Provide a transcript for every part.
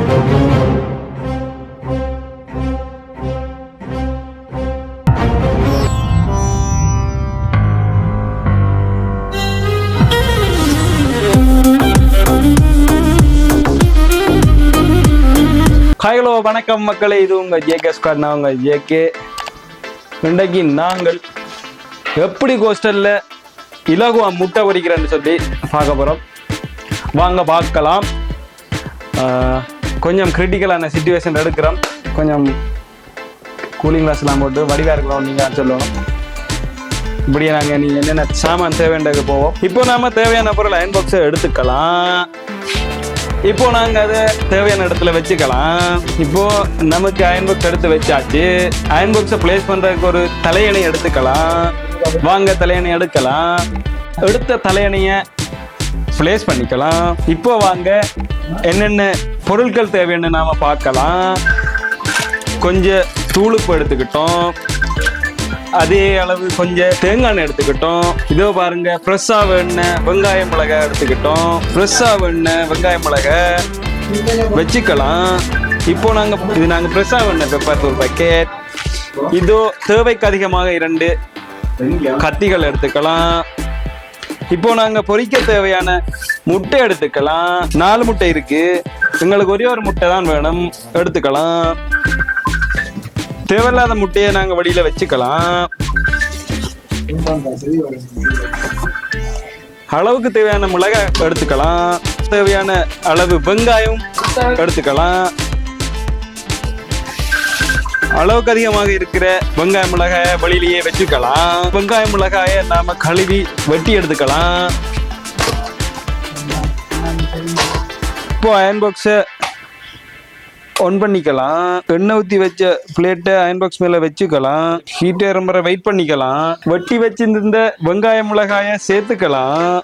Hello வணக்கம் மக்களே, இது உங்க ஜேகே ஸ்குவாட். நான் உங்க ஜேகே. இன்றைக்கு நாங்கள் எப்படி கோஸ்டல்ல இலகுவா முட்டை பொரிக்கிறேன்னு சொல்லி பார்க்க போறோம். வாங்க பார்க்கலாம். கொஞ்சம் கிரிட்டிக்கலான சிச்சுவேஷன் எடுக்கிறோம். கொஞ்சம் கூலிங் கிளாஸ்லாம் போட்டு வடிவாக இருக்கலாம் நீங்கள் சொல்லணும். இப்படியே நாங்கள் நீங்கள் என்னென்ன சாமான் தேவையானது போவோம். இப்போ நாம தேவையான பொருள் அயன் பாக்ஸை எடுத்துக்கலாம். இப்போ நாங்கள் அதை தேவையான இடத்துல வச்சுக்கலாம். இப்போ நமக்கு அயன் பாக்ஸ் எடுத்து வச்சாச்சு. அயன் பாக்ஸை பிளேஸ் பண்றதுக்கு ஒரு தலையணை எடுத்துக்கலாம். வாங்க தலையணை எடுக்கலாம். எடுத்த தலையணையை பிளேஸ் பண்ணிக்கலாம். இப்போ வாங்க என்னென்ன பொருட்கள் தேவைன்னு நாம பார்க்கலாம். கொஞ்சம் தூளுப்பு எடுத்துக்கிட்டோம். அதே அளவு கொஞ்சம் தேங்காய் எண்ணெய் எடுத்துக்கிட்டோம். இதோ பாருங்க, ஃப்ரெஷ்ஷா வேணும் வெங்காய மிளகாய் எடுத்துக்கிட்டோம். ஃப்ரெஷ்ஷா வேணும் வெங்காய மிளகாய் வச்சுக்கலாம். இப்போ நாங்க ஃப்ரெஷ்ஷா வேணும் பெப்பர் ஒரு பாக்கெட். இதோ தேவைக்கு அதிகமாக 2 கத்திகள் எடுத்துக்கலாம். இப்போ நாங்க பொரிக்க தேவையான முட்டை எடுத்துக்கலாம். 4 முட்டை இருக்கு. எங்களுக்கு ஒரே ஒரு முட்டை தான் வேணும், எடுத்துக்கலாம். தேவையில்லாத முட்டையை நாங்க வடியில வச்சுக்கலாம். அளவுக்கு தேவையான மிளகாய் எடுத்துக்கலாம். தேவையான அளவு வெங்காயம் எடுத்துக்கலாம். அளவுக்கு அதிகமாக இருக்கிற வெங்காய மிளகாய வழியிலேயே வச்சுக்கலாம். வெங்காய மிளகாய நாம கழுவி வெட்டி எடுத்துக்கலாம். இப்போ அயன் பாக்ஸ ஒன் பண்ணிக்கலாம். எண்ணெய் ஊற்றி வச்ச பிளேட்டை அயன் பாக்ஸ் மேல வச்சுக்கலாம். ஹீட்டை ரொம்ப வெயிட் பண்ணிக்கலாம். வெட்டி வச்சிருந்த வெங்காய மிளகாய சேர்த்துக்கலாம்.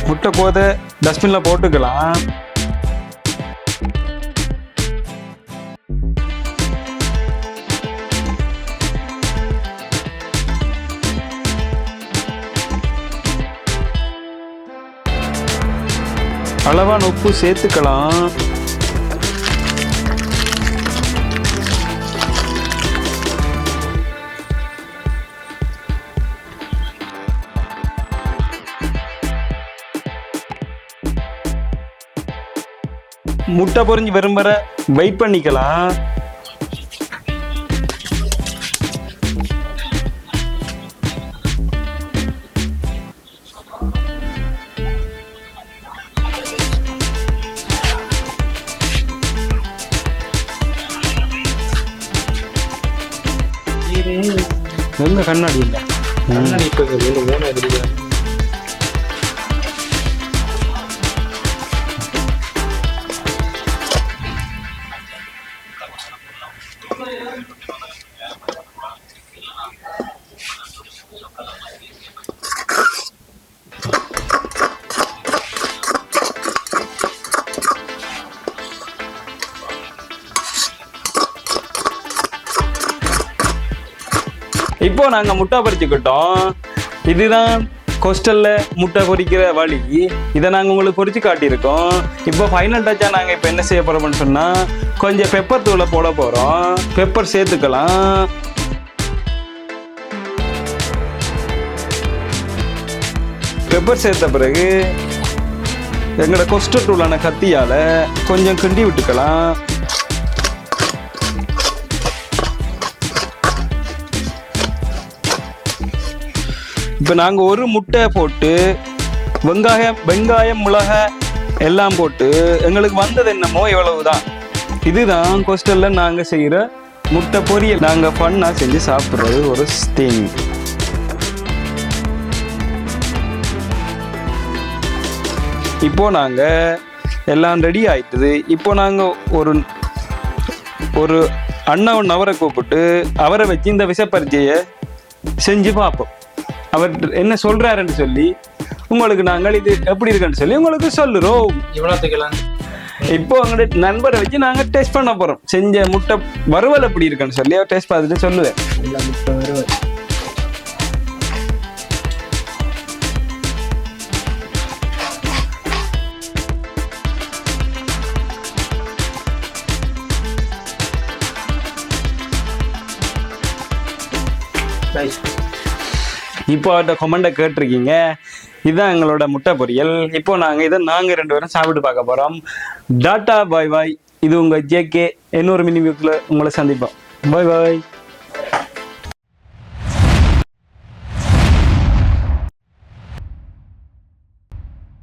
முட்டை போத டஸ்ட்பின்ல போட்டுக்கலாம். அளவான உப்பு சேர்த்துக்கலாம். முட்டை பொரிஞ்சு வரும் வர வெயிட் பண்ணிக்கலாம். எங்க கண்ணாடி இல்லை, கண்ணாடி இப்போ இப்போ நாங்க முட்டை பொரிச்சுக்கிட்டோம். இதுதான் கோஸ்டல்ல முட்டை பொரிக்கிற வழி. இதை நாங்க உங்களுக்கு பொரிச்சு காட்டியிருக்கோம். இப்போ ஃபைனல் டச்சா நாங்க இப்போ என்ன செய்ய போறோம்னு சொன்னா, கொஞ்சம் பெப்பர் தூளை போட போறோம். பெப்பர் சேர்த்துக்கலாம். பெப்பர் சேர்த்த பிறகு எங்களோட கொஸ்டர் டூலான கத்தியால கொஞ்சம் கிண்டி விட்டுக்கலாம். இப்போ நாங்கள் ஒரு முட்டை போட்டு வெங்காயம் மிளகாய் எல்லாம் போட்டு எங்களுக்கு வந்தது என்னமோ இவ்வளவுதான். இதுதான் கோஸ்டல்ல நாங்கள் செய்கிற முட்டை பொரியல். நாங்கள் ஃபன்னாக செஞ்சு சாப்பிட்றது ஒரு திங். இப்போ நாங்கள் எல்லாம் ரெடி ஆயிட்டுது. இப்போ நாங்கள் ஒரு அண்ணன் அவரை கூப்பிட்டு அவரை வச்சு இந்த விஷப்பரிச்சையை செஞ்சு பார்ப்போம். அவர் என்ன சொல்றாருன்னு சொல்லி உங்களுக்கு நாங்கள் இது எப்படி இருக்குன்னு சொல்லி உங்களுக்கு சொல்லுறோம். இப்போ உங்களுடைய நண்பரை வச்சு நாங்கள் டெஸ்ட் பண்ண போறோம். செஞ்ச முட்டை வறுவல் எப்படி இருக்குன்னு சொல்லி அவர் டெஸ்ட் பார்த்துட்டு சொல்லுவேன். இப்போ அவர்கிட்ட கொமெண்டை கேட்டிருக்கீங்க. இதுதான் எங்களோட முட்டை பொரியல். இப்போ நாங்கள் 2 பேரும் சாப்பிட்டு பார்க்க போறோம். டாட்டா பாய் பாய். இது உங்க JK. இன்னொரு மினி வீக்கில் உங்களை சந்திப்போம். பாய் பாய்.